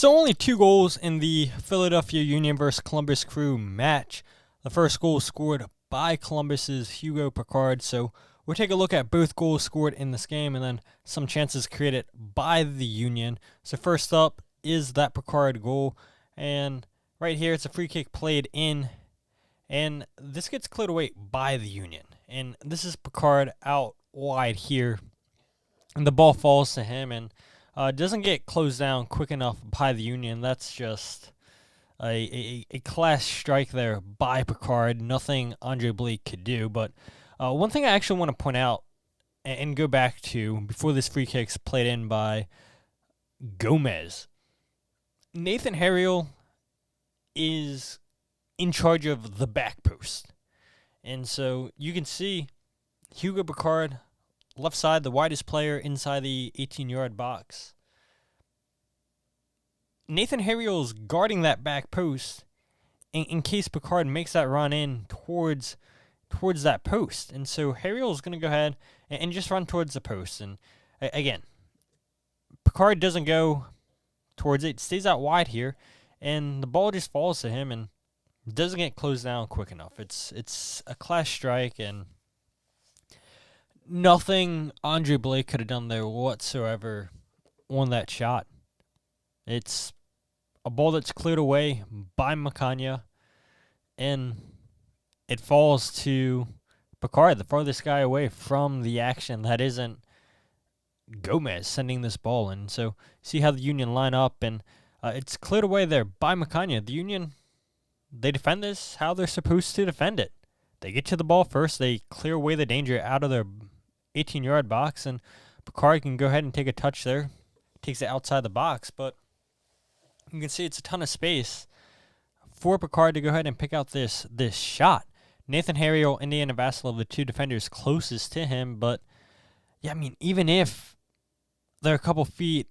So only 2 goals in the Philadelphia Union versus Columbus Crew match. The first goal scored by Columbus's Hugo Picard. So we'll take a look at both goals scored in this game and then some chances created by the Union. So first up is that Picard goal. And right here it's a free kick played in. And this gets cleared away by the Union. And this is Picard out wide here. And the ball falls to him and doesn't get closed down quick enough by the Union. That's just a class strike there by Picard. Nothing Andre Blake could do. But one thing I actually want to point out and go back to before this free kick's played in by Gomez. Nathan Harriel is in charge of the back post. And so you can see Hugo Picard, left side, the widest player inside the 18-yard box. Nathan Harriel is guarding that back post in case Picard makes that run in towards that post. And so Harriel is going to go ahead and just run towards the post. And again, Picard doesn't go towards it, stays out wide here, and the ball just falls to him and doesn't get closed down quick enough. It's a class strike, and nothing Andre Blake could have done there whatsoever on that shot. It's a ball that's cleared away by Macania, and it falls to Picard, the farthest guy away from the action. That isn't Gomez sending this ball in. So see how the Union line up, and it's cleared away there by Macania. The Union, they defend this how they're supposed to defend it. They get to the ball first. They clear away the danger out of their 18-yard box, and Picard can go ahead and take a touch there. Takes it outside the box, but you can see it's a ton of space for Picard to go ahead and pick out this shot. Nathan Harriel, Indiana Vasilov, the two defenders closest to him, but yeah, I mean, even if they're a couple feet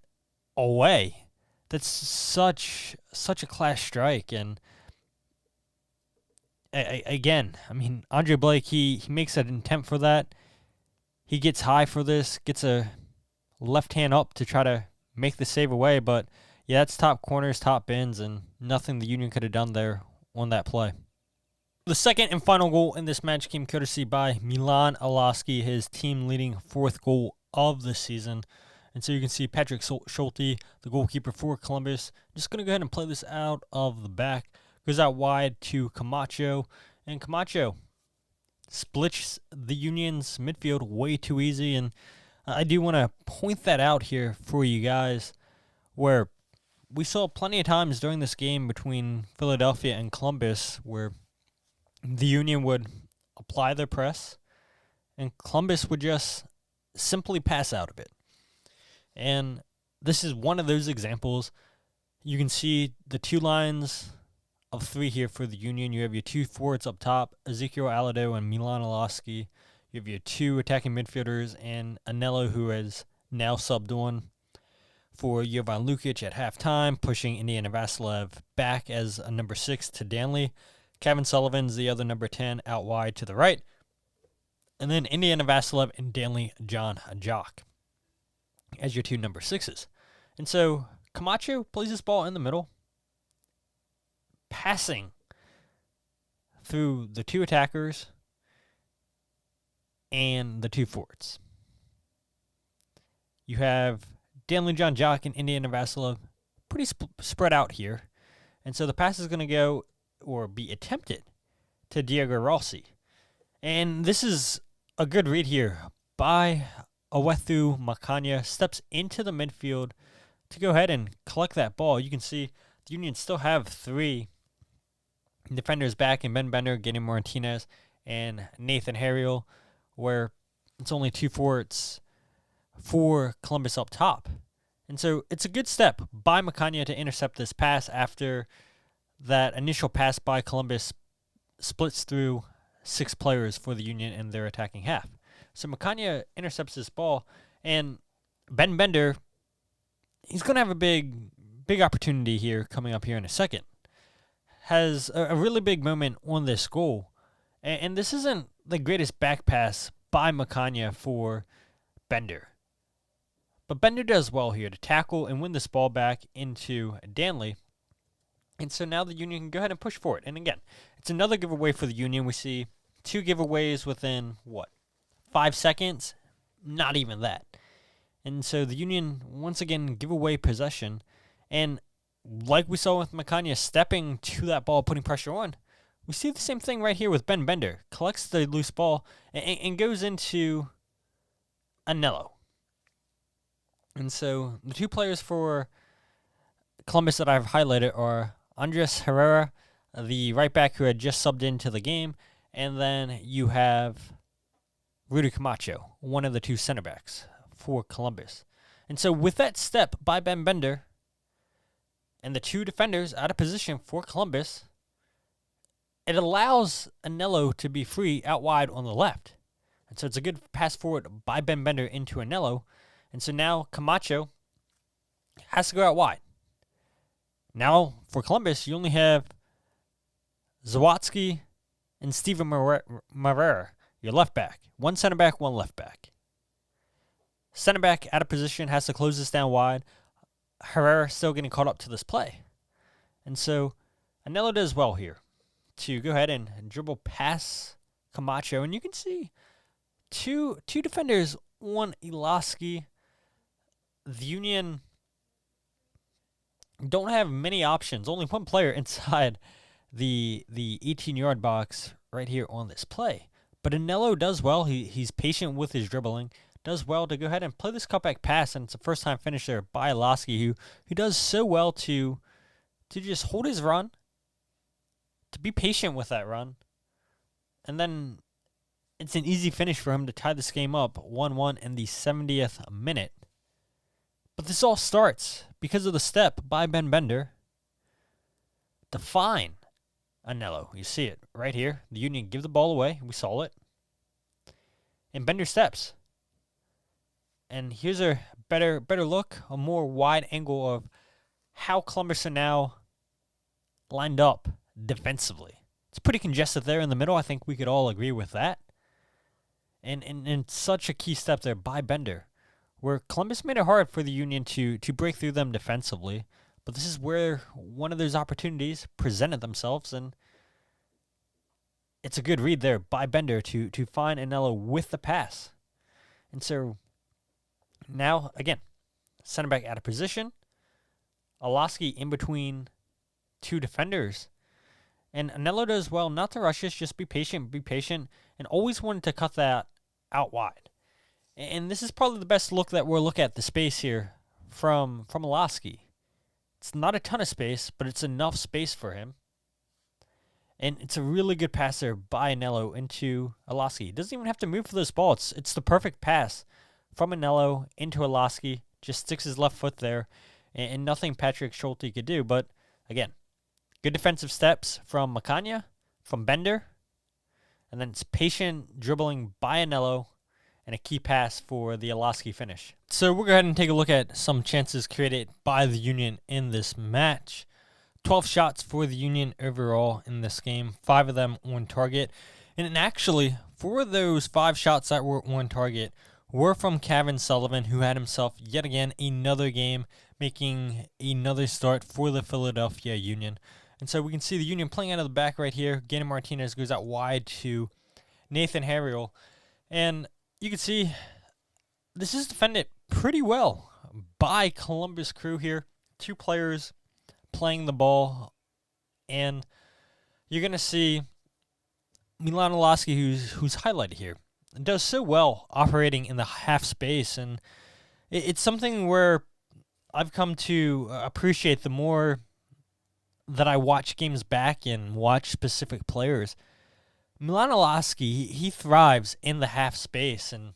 away, that's such a class strike. And again, I mean, Andre Blake, he makes an attempt for that. He gets high for this, gets a left hand up to try to make the save away, but yeah, that's top corners, top bins, and nothing the Union could have done there on that play. The second and final goal in this match came courtesy by Milan Iloski, his team-leading 4th goal of the season. And so you can see Patrick Schulte, the goalkeeper for Columbus, just going to go ahead and play this out of the back. Goes out wide to Camacho, and Camacho splits the Union's midfield way too easy. And I do want to point that out here for you guys, where we saw plenty of times during this game between Philadelphia and Columbus where the Union would apply their press and Columbus would just simply pass out of it. And this is one of those examples. You can see the two lines of 3 here for the Union. You have your 2 forwards up top, Ezekiel Alado and Milan Iloski. You have your 2 attacking midfielders and Anello, who has now subbed on for Jovan Lukic at halftime, pushing Indiana Vasilov back as a number 6 to Danley. Kevin Sullivan's the other number 10 out wide to the right. And then Indiana Vasilov and Danley John Jock as your 2 number 6s. And so Camacho plays this ball in the middle, passing through the 2 attackers and the 2 forwards. You have Danley John Jock and Indiana Vasilov pretty spread out here. And so the pass is going to go or be attempted to Diego Rossi. And this is a good read here by Owethu Macania. Steps into the midfield to go ahead and collect that ball. You can see the Union still have 3 defenders back in Ben Bender, Guillermo Martinez, and Nathan Harriel, where it's only 2 forwards for Columbus up top. And so it's a good step by Macania to intercept this pass after that initial pass by Columbus splits through 6 players for the Union in their attacking half. So Macania intercepts this ball, and Ben Bender, he's going to have a big opportunity here coming up here in a second. Has a really big moment on this goal. And this isn't the greatest back pass by Macania for Bender. But Bender does well here to tackle and win this ball back into Danley. And so now the Union can go ahead and push for it. And again, it's another giveaway for the Union. We see 2 giveaways within, 5 seconds? Not even that. And so the Union, once again, give away possession. And like we saw with Macania stepping to that ball, putting pressure on, we see the same thing right here with Ben Bender. Collects the loose ball and goes into Anello. And so the 2 players for Columbus that I've highlighted are Andres Herrera, the right back who had just subbed into the game, and then you have Rudy Camacho, one of the 2 center backs for Columbus. And so with that step by Ben Bender and the 2 defenders out of position for Columbus, it allows Anello to be free out wide on the left. And so it's a good pass forward by Ben Bender into Anello. And so now Camacho has to go out wide. Now, for Columbus, you only have Zawadzki and Steven Marrera, your left back. 1 center back, 1 left back. Center back out of position has to close this down wide. Herrera still getting caught up to this play. And so Anello does well here to go ahead and dribble past Camacho. And you can see two defenders, one Iloski. The Union don't have many options. Only 1 player inside the 18-yard box right here on this play. But Anello does well. He's patient with his dribbling. Does well to go ahead and play this cutback pass, and it's a first-time finish there by Iloski, who does so well to just hold his run, to be patient with that run, and then it's an easy finish for him to tie this game up 1-1 in the 70th minute. But this all starts because of the step by Ben Bender to find Anello. You see it right here. The Union give the ball away. We saw it. And Bender steps. And here's a better look, a more wide angle of how Columbus are now lined up defensively. It's pretty congested there in the middle. I think we could all agree with that. And such a key step there by Bender, where Columbus made it hard for the Union to break through them defensively. But this is where one of those opportunities presented themselves, and it's a good read there by Bender to find Anello with the pass. And so now, again, center back out of position. Iloski in between 2 defenders. And Anello does well not to rush this, just be patient, and always wanted to cut that out wide. And this is probably the best look that we'll look at the space here from Iloski. It's not a ton of space, but it's enough space for him. And it's a really good pass there by Anello into Iloski. He doesn't even have to move for this ball. It's the perfect pass from Anello into Iloski. Just sticks his left foot there, and nothing Patrick Schulte could do. But again, good defensive steps from Macania, from Bender, and then it's patient dribbling by Anello, and a key pass for the Iloski finish. So we'll go ahead and take a look at some chances created by the Union in this match. 12 shots for the Union overall in this game, 5 of them on target. And actually, for those 5 shots that were on target, were from Kevin Sullivan, who had himself yet again another game, making another start for the Philadelphia Union. And so we can see the Union playing out of the back right here. Gainer Martinez goes out wide to Nathan Harriel. And you can see this is defended pretty well by Columbus Crew here. 2 players playing the ball. And you're going to see Milan Iloski, who's highlighted here, does so well operating in the half space. And it's something where I've come to appreciate the more that I watch games back and watch specific players. Milan Iloski, he thrives in the half space. And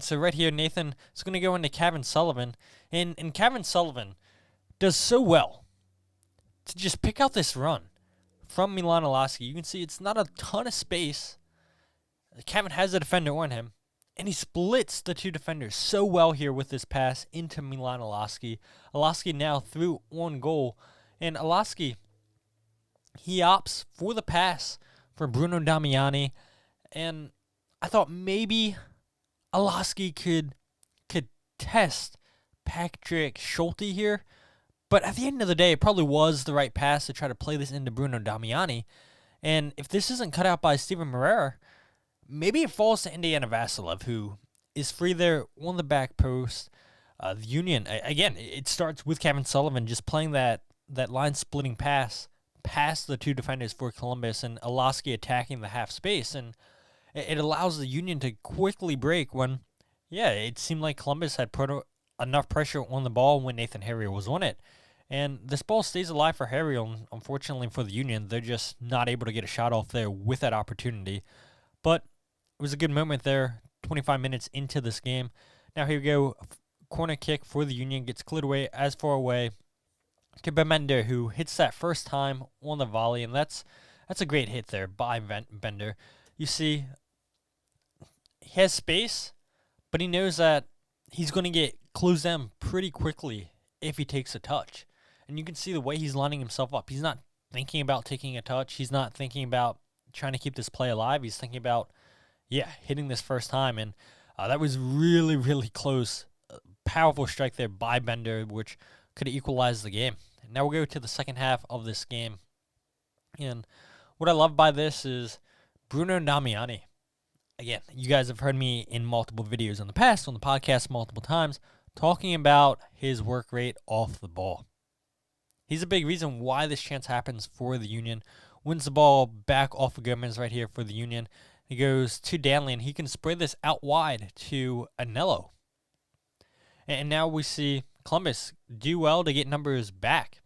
so right here, Nathan is going to go into Kevin Sullivan. And Kevin Sullivan does so well to just pick out this run from Milan Iloski. You can see it's not a ton of space. Kevin has a defender on him, and he splits the 2 defenders so well here with this pass into Milan Iloski. Iloski now through on goal, and Iloski, he opts for the pass for Bruno Damiani, and I thought maybe Iloski could test Patrick Schulte here. But at the end of the day, it probably was the right pass to try to play this into Bruno Damiani. And if this isn't cut out by Steven Moreira, maybe it falls to Indiana Vassilev, who is free there on the back post. The Union, again, it starts with Kevin Sullivan just playing that line-splitting pass past the two defenders for Columbus and Iloski attacking the half space. And it allows the Union to quickly break when, it seemed like Columbus had put enough pressure on the ball when Nathan Harrier was on it. And this ball stays alive for Harrier. Unfortunately for the Union, they're just not able to get a shot off there with that opportunity. But it was a good moment there, 25 minutes into this game. Now here we go. Corner kick for the Union gets cleared away as far away to Bender, who hits that first time on the volley. And that's a great hit there by Bender. You see, he has space, but he knows that he's going to get closed down pretty quickly if he takes a touch. And you can see the way he's lining himself up. He's not thinking about taking a touch. He's not thinking about trying to keep this play alive. He's thinking about, hitting this first time. And that was really, really close. Powerful strike there by Bender, which could have equalized the game. And now we'll go to the second half of this game. And what I love by this is Bruno Damiani. Again, you guys have heard me in multiple videos in the past, on the podcast multiple times, talking about his work rate off the ball. He's a big reason why this chance happens for the Union. Wins the ball back off of Gomez right here for the Union. He goes to Danley, and he can spray this out wide to Anello. And now we see Columbus do well to get numbers back.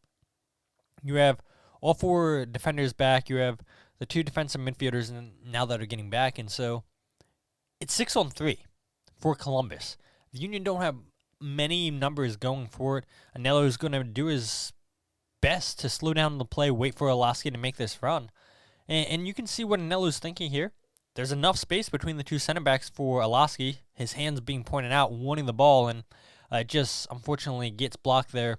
You have all four defenders back. You have the two defensive midfielders now that are getting back. And so it's 6-on-3 for Columbus. The Union don't have many numbers going for it. Anello is going to do his best to slow down the play, wait for Iloski to make this run. And you can see what Anello's thinking here. There's enough space between the two center backs for Iloski, his hands being pointed out, wanting the ball, and it just unfortunately gets blocked there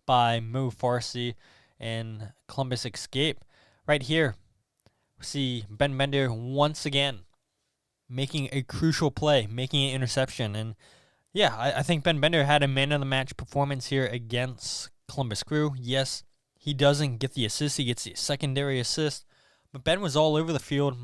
by Mo Farsi, and Columbus escape. Right here, we see Ben Bender once again making a crucial play, making an interception. And I think Ben Bender had a man-of-the-match performance here against Columbus Crew. Yes, he doesn't get the assist. He gets the secondary assist. But Ben was all over the field,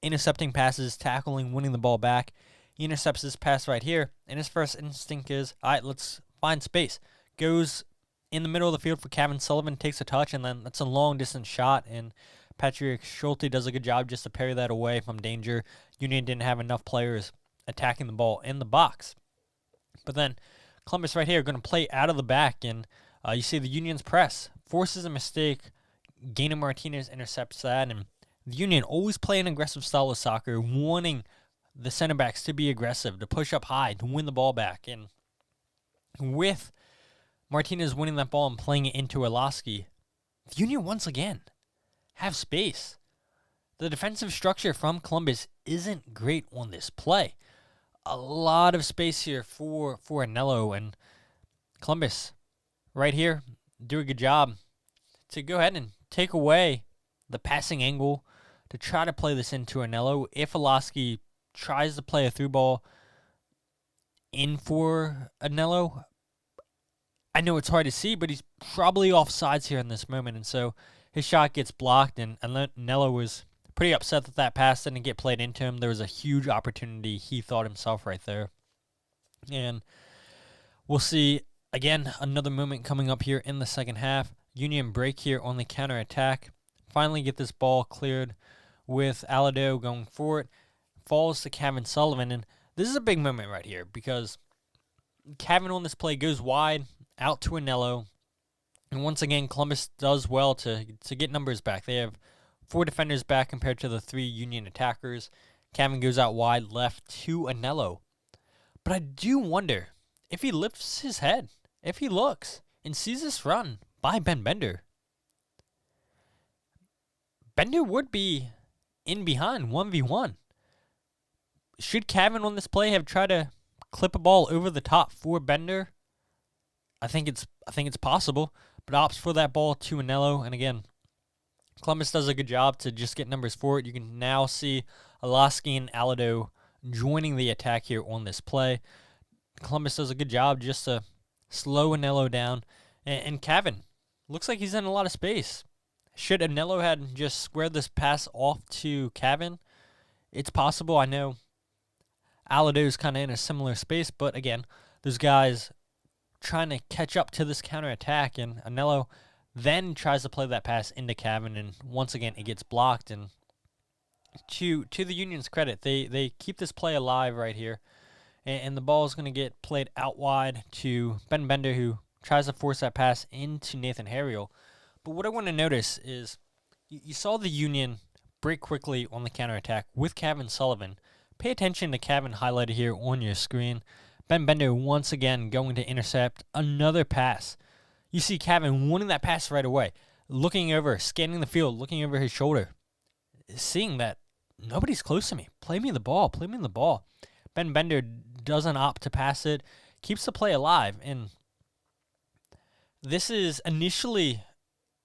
intercepting passes, tackling, winning the ball back. He intercepts this pass right here, and his first instinct is, all right, let's find space. Goes in the middle of the field for Kevin Sullivan, takes a touch, and then that's a long-distance shot, and Patrick Schulte does a good job just to parry that away from danger. Union didn't have enough players attacking the ball in the box. But then Columbus right here going to play out of the back, and you see the Union's press forces a mistake. Gainer Martinez intercepts that, and the Union always play an aggressive style of soccer, wanting the center backs to be aggressive, to push up high, to win the ball back. And with Martinez winning that ball and playing it into Iloski, the Union once again have space. The defensive structure from Columbus isn't great on this play. A lot of space here for Anello, and Columbus right here do a good job to go ahead and take away the passing angle to try to play this into Anello. If Iloski tries to play a through ball in for Anello, I know it's hard to see, but he's probably offsides here in this moment, and so his shot gets blocked, and Anello was pretty upset that that pass didn't get played into him. There was a huge opportunity, he thought himself right there. And we'll see, again, another moment coming up here in the second half. Union break here on the counterattack. Finally get this ball cleared with Alado going for it. Falls to Kevin Sullivan, and this is a big moment right here because Kevin on this play goes wide, out to Anello. And once again, Columbus does well to get numbers back. They have 4 defenders back compared to the 3 Union attackers. Kevin goes out wide left to Anello. But I do wonder if he lifts his head, if he looks and sees this run by Ben Bender. Bender would be in behind 1v1. Should Kevin on this play have tried to clip a ball over the top for Bender? I think it's possible, but opts for that ball to Anello. And again, Columbus does a good job to just get numbers for it. You can now see Iloski and Alado joining the attack here on this play. Columbus does a good job just to slow Anello down. And Cavan looks like he's in a lot of space. Should Anello had just squared this pass off to Cavan, it's possible. I know Alado's kind of in a similar space, but again, there's guys trying to catch up to this counterattack, and Anello then tries to play that pass into Cavan, and once again, it gets blocked. And to the Union's credit, they keep this play alive right here, and the ball is going to get played out wide to Ben Bender, who tries to force that pass into Nathan Harriel. But what I want to notice is you saw the Union break quickly on the counterattack with Cavan Sullivan. Pay attention to Cavan highlighted here on your screen. Ben Bender once again going to intercept another pass. You see Cavan winning that pass right away, looking over, scanning the field, looking over his shoulder, seeing that nobody's close to me. Play me the ball. Play me the ball. Ben Bender doesn't opt to pass it, keeps the play alive, and this is initially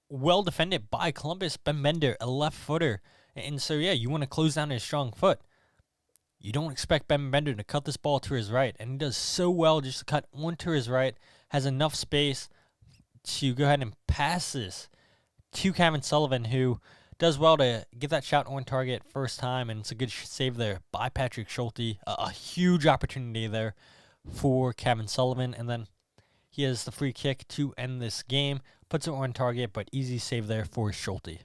well defended by Columbus. Ben Bender, a left footer, and so yeah, you want to close down his strong foot. You don't expect Ben Bender to cut this ball to his right, and he does so well just to cut onto his right, has enough space to go ahead and pass this to Cavan Sullivan, who does well to get that shot on target first time, and it's a good save there by Patrick Schulte. A huge opportunity there for Cavan Sullivan, and then he has the free kick to end this game, puts it on target, but easy save there for Schulte.